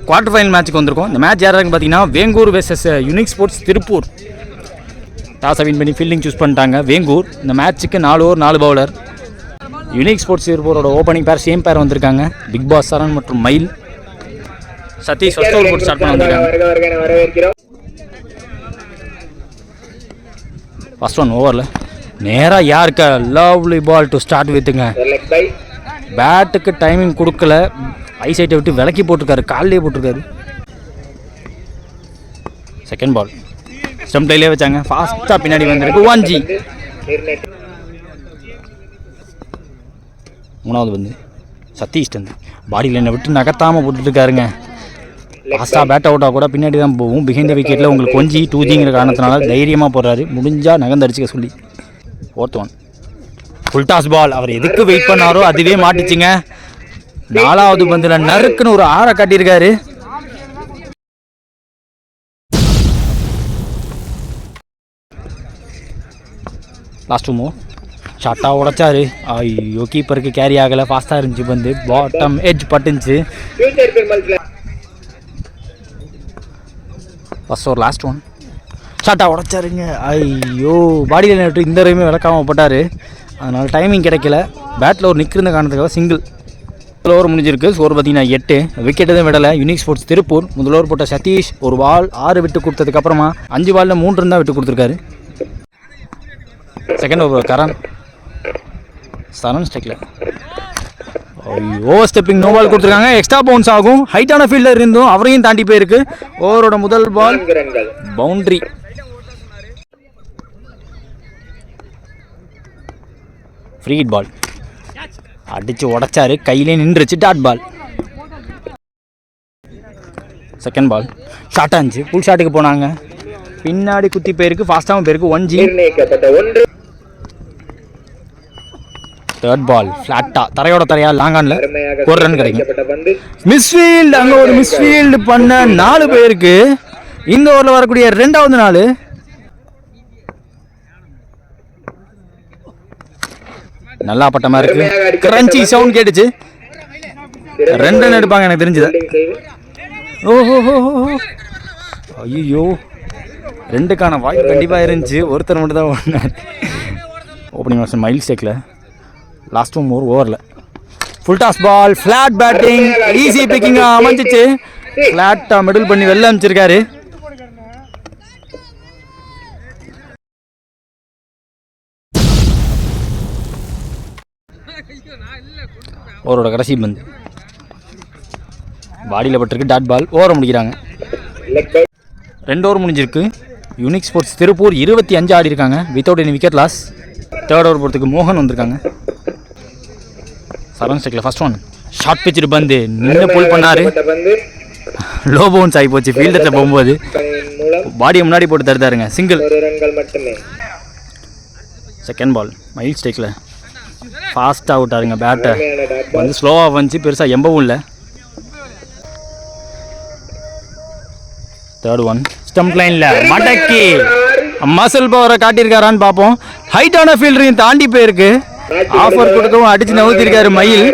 Quarter final மேட்ச்சுக்கு வந்திருக்கோம். இந்த மேட்ச் யாராருன்னு பார்த்தீங்கன்னா Vengur versus unique sports Tiruppur. டாஸை வின் பண்ணி ஃபீல்டிங் சூஸ் பண்ணிட்டாங்க வேங்கூர். இந்த மேட்ச்சுக்கு 4 ஓவர் 4 பவுலர். யூனிக் ஸ்போர்ட்ஸ் திருப்பூரோட ஓப்பனிங் பேர் சேம் பேர் வந்திருக்காங்க. பிக் பாஸ் சரண் மற்றும் மயில். சதீஷ் ஃபர்ஸ்ட் ஓவர் போட்டு ஸ்டார்ட் பண்ண வந்திருக்காங்க. ஃபர்ஸ்ட் ஒன் ஓவரில் நேராக யாருக்கு லவ்லி பால் டு ஸ்டார்ட் வித்துங்க. பேட்டுக்கு டைமிங் கொடுக்கல, ஐசைட்டை விட்டு விலக்கி போட்டிருக்காரு, காலிலே போட்டிருக்காரு. செகண்ட் பால் ஸ்டம்ப் லைலே வச்சாங்க, ஃபாஸ்ட்டாக பின்னாடி வந்திருக்கு 1G. மூணாவது வந்து சதீஷ் வந்து பாடி லைனை விட்டு நகர்த்தாமல் போட்டுருக்காருங்க. லாஸ்ட்டாக பேட் அவுட்டாக கூட பின்னாடி தான் போகும். பிஹைண்ட் விக்கெட்டில் உங்களுக்கு 1G 2Gங்கிற காரணத்தினால தைரியமாக போடுறாரு. முடிஞ்சால் நகர்ந்தடிச்சுக்க சொல்லி. Fourth one full toss ball. அவர் எதுக்கு வெயிட் பண்ணாரோ அதுவே மாட்டிச்சுங்க. 4வது பந்தில் நறுக்குன்னு ஒரு 6 காட்டியிருக்காரு. லாஸ்ட் மூவ் ஷார்ட்டாக உடைச்சாரு. ஐயோ கீப்பருக்கு கேரி ஆகலை. ஃபாஸ்ட்டாக இருந்துச்சு பந்து. பாட்டம் எட்ஜ் பட்டுச்சு. ஃபர்ஸ்ட் ஓவர் லாஸ்ட் ஒன் ஷார்ட்டாக உடைச்சாருங்க. ஐயோ பாடியில் விட்டு இந்த வரையுமே விளக்காமல் போட்டார். அதனால் டைமிங் கிடைக்கல. பேட்டில் ஒரு நிற்கிருந்த காரணத்துக்காக சிங்கிள். முதல் ஓவர் முடிஞ்சிருக்கு. ஸ்கோர் பார்த்தீங்கன்னா 8. விக்கெட் எதுவும் விடலை யூனிக் ஸ்போர்ட்ஸ் திருப்பூர். முதல் ஓவர் போட்ட சதீஷ் ஒரு பால் 6 விட்டு கொடுத்ததுக்கப்புறமா 5 பாலில் 3 இருந்தால் விட்டு கொடுத்துருக்காரு. செகண்ட் ஓவர் சரண் ஸ்ட்ரைக்கில் ஓவர் ஸ்டெப்பிங் நோ பால் கொடுத்துருக்காங்க. எக்ஸ்ட்ரா பவுன்ஸ் ஆகும். ஹைட்டான ஃபீல்டர் இருந்தும் அவரையும் தாண்டி போயிருக்கு. ஓவரோட முதல் ball boundary. Free hit ball அடிச்சு உடைச்சாரு. கையிலே நின்றுச்சு. Dot ball. செகண்ட் பால் ஷார்ட்டாக இருந்துச்சு. ஃபுல் ஷாட்டுக்கு போனாங்க. பின்னாடி குத்தி போயிருக்கு. ஃபாஸ்ட்டாகவும் போயிருக்கு. 1G. தேர்ட் பால் ஃப்ளாட்டாக தரையோட தரையா லாங் ஆன்ல ஒரு ரன் கிடைக்கும். மிஸ்ஃபீல்டு. அங்கே ஒரு மிஸ்ஃபீல்டு பண்ண 4 பேருக்கு இந்த ஓவரில் வரக்கூடிய 2வது நாள். நல்லா பட்டமா இருக்கு. கிரன்ச்சி சவுண்ட் கேட்டுச்சு. 2 ரன் எடுப்பாங்க எனக்கு தெரிஞ்சது. ஓஹோ ஐயோ 2க்கான வாய்ப்பு கண்டிப்பாக இருந்துச்சு. ஒருத்தர் மட்டும் தான் ஓடினார். ஓப்பனிங் மாஸ்டர் மைல் ஸ்டேக்கில் லாஸ்ட் ஓவர் ஓவரில் full toss ball flat batting easy பிக்கிங்காக அமைஞ்சிச்சு. ஃப்ளாட்டாக மிடில் பண்ணி வெளில அமைச்சிருக்காரு. ஓவரோட கடைசி பந்து பாடியில் பட்டிருக்கு. Dot ball. ஓவரை முடிக்கிறாங்க. 2 ஓவர் முடிஞ்சிருக்கு. யூனிக் ஸ்போர்ட்ஸ் திருப்பூர் 25 ஆடி இருக்காங்க without any wicket loss. Third over போகிறதுக்கு மோகன் வந்திருக்காங்க. சரண் ஸ்ட்ரைக்கில் ஃபர்ஸ்ட் ஒன் ஷார்ட் பிச்சு பந்து நின்று புல் பண்ணார். லோ பவுன்ஸ் ஆகி போச்சு. ஃபீல்டரில் போகும்போது பாடியை முன்னாடி போட்டு தருதாருங்க. சிங்கிள். செகண்ட் பால் மைல் ஸ்ட்ரைக்கில் ஃபாஸ்ட்டாக அவுட்டாருங்க. பேட்டை வந்து ஸ்லோவாக வந்துச்சு. பெருசாக எம்பவும் இல்லை. தேர்ட் ஒன் ஸ்டம்ப் லைனில் மடக்கி மசில் பவரை காட்டியிருக்காரான்னு பார்ப்போம். ஹைட்டான ஃபீல்டரையும் தாண்டி போயிருக்கு. ஆஃபர் கொடுக்கவும் அடிச்சு நவுத்திருக்காரு மயில்.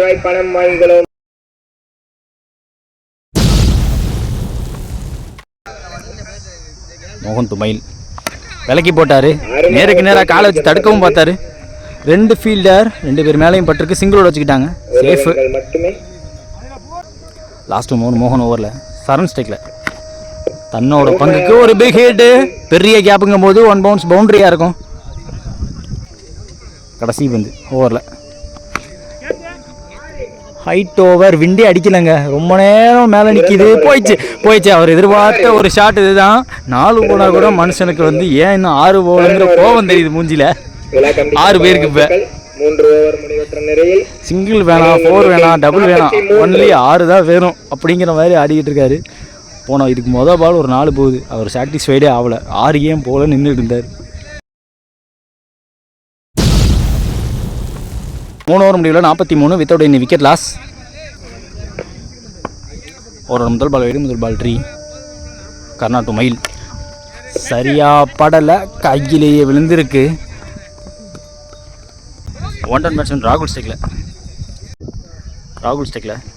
மோகன் டு மயில் விலக்கி போட்டாரு. நேருக்கு நேராக காலை வச்சு தடுக்கவும் பார்த்தாரு. 2 ஃபீல்டர் 2 பேர் மேலேயும் பட்டிருக்கு. சிங்கிளோட வச்சுக்கிட்டாங்க. சேஃபு. லாஸ்ட் மோகன் ஓவரில் சரண் ஸ்ட்ரைக்கில் தன்னோட பங்குக்கு ஒரு பிக் ஹிட். பெரிய கேப்புங்கும் போது 1 பவுன்ஸ் பவுண்டரியாக இருக்கும். கடைசி பந்து ஓவரில் ஹைட் ஓவர். விண்டே அடிக்கலைங்க. ரொம்ப நேரம் மேலே நிற்கிது. போயிடுச்சு. அவர் எதிர்பார்த்த ஒரு ஷாட் இதுதான். 4 போனால் கூட மனுஷனுக்கு வந்து ஏன் இன்னும் 6 போகலங்கிற கோபம் தெரியுது மூஞ்சியில். 6 பேருக்கு இப்போ சிங்கிள் வேணாம், 4 வேணாம், டபுள் வேணாம், ஒன்லி 6 தான் வேணும் அப்படிங்கிற மாதிரி ஆடிக்கிட்டு இருக்காரு. போனோம் இதுக்கு மொதல் பால் ஒரு 4 போகுது. அவர் சாட்டிஸ்ஃபைடே ஆகலை. 6 ஏன் போகல நின்றுட்டு இருந்தார். 3 ஓவர் முடிவில் 43 வித்தவுட் எனி விக்கெட் லாஸ். ஒரு முதல் பால் வைடு. முதல் பால் 3. கர்ணா டு மயில் சரியாக படலை. கையிலேயே விழுந்திருக்கு. 1 ரன் பேட்ஸ்மேன் ராகுல் ஸ்டேக்கில்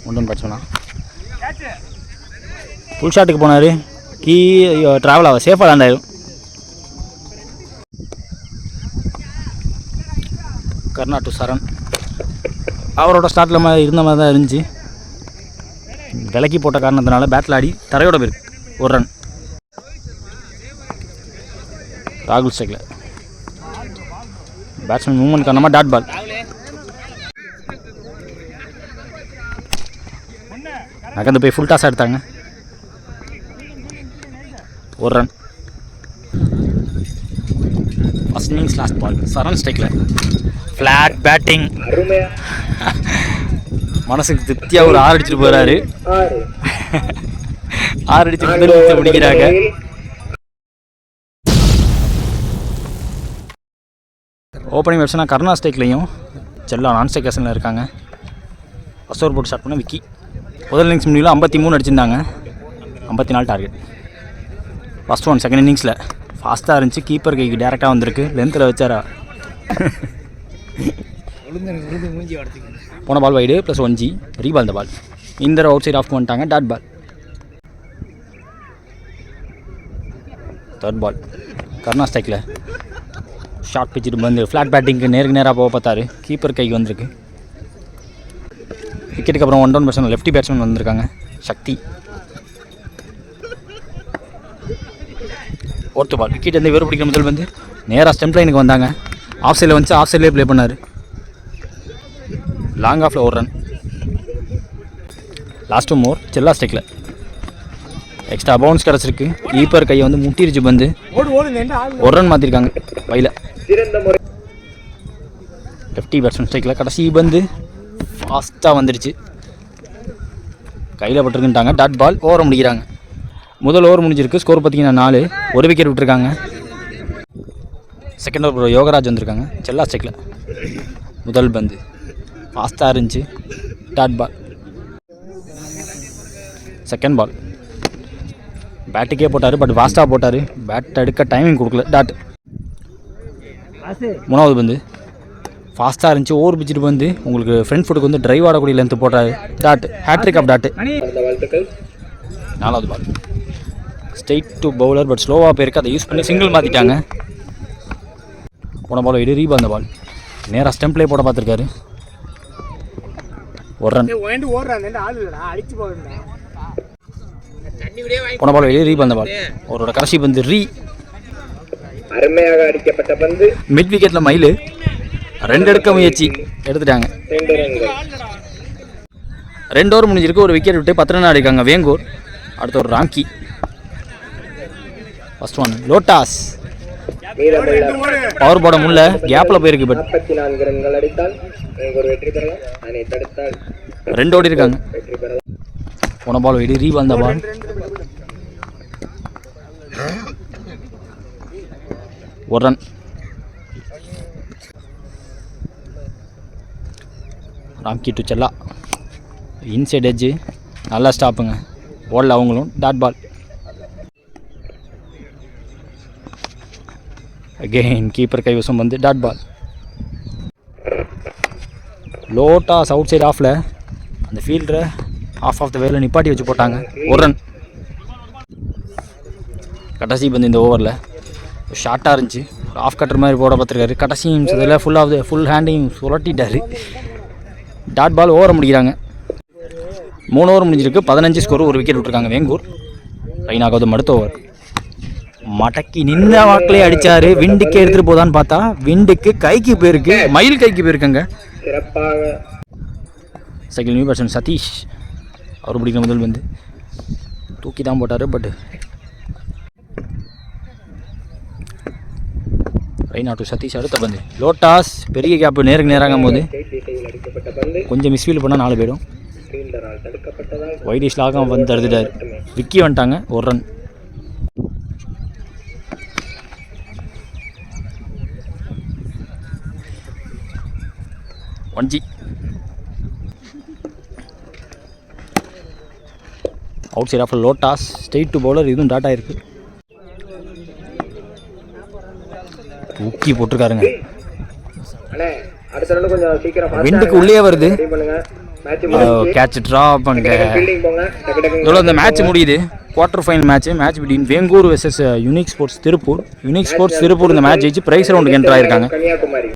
1 ரன் பேட்ஸ்மேனா ஃபுல் ஷாட்டுக்கு போனார். கீ ட்ராவல் ஆகும், சேஃபாக லேண்ட் ஆகிடும். கர்ணா டு சரண். அவரோட ஸ்டார்ட்டில் இருந்த மாதிரி தான் இருந்துச்சு. விலக்கி போட்ட காரணத்தினால பேட்டில் ஆடி தரையோட போயிருக்கு. ஒரு ரன். ராகுல் ஸ்ட்ரைக்கில். பேட்ஸ்மேன் மூவ்மெண்ட் காரணமாக டாட் பால். நகர்ந்து போய் ஃபுல் டாஸ் எடுத்தாங்க. ஒரு run. First innings last ball. Charan ஸ்ட்ரைக்கில். Flat batting. மனசுக்கு திருப்தியாக ஒரு 6 அடிச்சுட்டு போகிறாரு. 6 அடிச்சு முதல் முடிக்கிறாங்க. ஓப்பனிங் பேட்ஸ்னா கர்ணா ஸ்ட்ரைக்லையும் செல்லா நான் ஸ்ட்ரைக்கேஷனில் இருக்காங்க. ஃபர்ஸ்ட் ஓவர் போட்டு ஸ்டார்ட் பண்ண விக்கி. முதல் இன்னிங்ஸ் முடிவில் 53 அடிச்சிருந்தாங்க. 54 டார்கெட். ஃபஸ்ட் ஒன் செகண்ட் இன்னிங்ஸில் ஃபாஸ்ட்டாக இருந்துச்சு. கீப்பர் கைக்கு டேரெக்டாக வந்திருக்கு. லென்த்தில் வச்சாரா. போன பால் வைடு ப்ளஸ் 1G. ரீபால் இந்த பால். இந்த அவுட் சைட் ஆஃப் பண்ணிட்டாங்க. Dot ball. Third ball. Karna ஸ்ட்ரைக்கில். ஷார்ட் பிச்சுட்டு வந்து ஃப்ளாட் பேட்டிங்க்கு நேருக்கு நேராக போக பார்த்தாரு. கீப்பர் கைக்கு வந்திருக்கு. விக்கெட்டுக்கு அப்புறம் 1 டவுன் பேட்ஸ்மேன் லெஃப்டி பேட்ஸ்மேன் வந்திருக்காங்க. சக்தி. ஃபோர்த்து பால். விக்கெட் வந்து வேறு பிடிக்கிற முதல் வந்து நேராக ஸ்டெம்ப் லைனுக்கு வந்தாங்க. ஆஃப் சைடில் வந்துச்சு. ஆஃப் சைட்லேயே ப்ளே பண்ணார். லாங் ஆஃபில் ஒரு ரன். லாஸ்ட்டு மோர். செல்லா ஸ்ட்ரைக்கில். எக்ஸ்ட்ரா பவுன்ஸ் கிடச்சிருக்கு. கீப்பர் கையை வந்து முட்டிருச்சு பந்து. ஒரு ரன் மாற்றிருக்காங்க பையில். லெஃப்டி பேட்ஸ்மேன் ஸ்ட்ரைக்கில். கடைசி பந்து ஃபாஸ்ட்டாக வந்துடுச்சு. கையில் பட்டிருக்குன்ட்டாங்க. Dot ball. ஓவரை முடிக்கிறாங்க. முதல் ஓவர் முடிஞ்சிருக்கு. ஸ்கோர் பார்த்தீங்கன்னா 4. ஒரு விக்கெட் விட்டுருக்காங்க. செகண்ட் ஓவர் யோகராஜ் வந்திருக்காங்க. செல்லா ஸ்ட்ரைக்கில். முதல் பந்து ஃபாஸ்ட்டாக இருந்துச்சு. Dot ball. Second ball. பேட்டுக்கே போட்டார். பட் ஃபாஸ்ட்டாக போட்டார். பேட் எடுக்க டைமிங் கொடுக்கல. டாட். மூணாவது பந்து ஃபாஸ்ட்டாக இருந்துச்சு. ஓவர் பிச்சுட்டு வந்து உங்களுக்கு ஃப்ரண்ட் ஃபுட்டுக்கு வந்து ட்ரைவ் ஆடக்கூடிய லென்த்து போட்டார். டாட். Hattrick off dot. நாலாவது ball. Straight to bowler but ஸ்லோவாக போயிருக்கு. அதை யூஸ் பண்ணி சிங்கிள் மாற்றிட்டாங்க. போன பால் வைடு. ரீபால் அந்த பால். நேராக ஸ்டெம்ப்லேயே போட பார்த்துருக்காரு. ஒரு ரன். போன பால் வைடு. ரீபால் அந்த பால். அவரோட கடைசி பந்து ரீ. அருமையாக அடிக்கப்பட்ட பந்து. மிட் விக்கெட்டில் மயிலு 2 எடுக்க முயற்சி எடுத்துட்டாங்க. 2 ஓவர் முடிஞ்சிருக்கு. ஒரு விக்கெட் விட்டு 10 ரன் அடிக்காங்க வேங்கூர். அடுத்த ஒரு Ramki. First one low toss. Power போட முடியல. கேப்பில் போயிருக்கு. பட் 44 ரன்கள் அடித்தால் வேங்கூர் வெற்றி பெறலாம். அதை தடுத்தால் 2 ஓடி இருக்காங்க. போன பால் வைடு. ரீபால் அந்த பால். ஒரு ரன். ராம்கி டு செல்லா. Inside edge. நல்லா ஸ்டாப்புங்க. ஓடல அவங்களும். Dot ball. அகெயின் கீப்பர் கைவசம் வந்து டாட் பால். லோட்டாஸ் அவுட் சைட் ஆஃபில் அந்த ஃபீல்டரை ஆஃப் த வேல நிப்பாட்டி வச்சு போட்டாங்க. ஒரு ரன். கடைசி பந்து இந்த ஓவரில் ஷார்ட்டாக இருந்துச்சு. ஆஃப் கட்டர் மாதிரி போட பார்த்துருக்காரு. கடைசி நிமிஷத்தில் ஃபுல் ஹேண்டையும் சுரட்டிட்டார். Dot ball. ஓவரை முடிக்கிறாங்க. 3 ஓவர் முடிஞ்சிருக்கு. 15 ஸ்கோர். ஒரு விக்கெட் விட்டுருக்காங்க வேங்கூர். ரெய்னாகாவது அடுத்த ஓவர். மடக்கி நின்ன வாக்கிலே அடித்தார். விண்டுக்கு எடுத்துகிட்டு போதான்னு பார்த்தா விண்டுக்கு கைக்கு போயிருக்கு. மயில் கைக்கு போயிருக்காங்க. Second new batsman Sathish. அவர் பிடிக்கிற முதல் வந்து தூக்கி தான் போட்டார். But Raina to Sathish. அடுத்த பந்து லோட்டாஸ். பெரிய கேப்பு. நேருக்கு நேராகும் போது கொஞ்சம் மிஸ்ஃபீல் பண்ணால் 4 போயிடும். வைடிஷ்லாக வந்து தடுத்துட்டார். விக்கி வந்துட்டாங்க. ஒரு ரன். ஒன்ஜி. Outside off low toss. Straight to bowler. இதுவும் டாட் ஆயிருக்கு. தூக்கி போட்டிருக்காருங்க. விண்டுக்கு உள்ளே வருது. மேட்ச் கேட்ச் ட்ராப் அங்கே ஃபீல்டிங் போங்க. டக்கு டக்கு இதோட இந்த மேட்ச் முடியுது. Quarter final match between Vengur versus unique sports Tiruppur. யூனிக் ஸ்போர்ட்ஸ் திருப்பூர் இந்த மேட்ச் ஜெயிச்சு பிரைஸ் ரவுண்டுக்கு என்ட்ரு ஆயிருக்காங்க. கன்னியாகுமரி.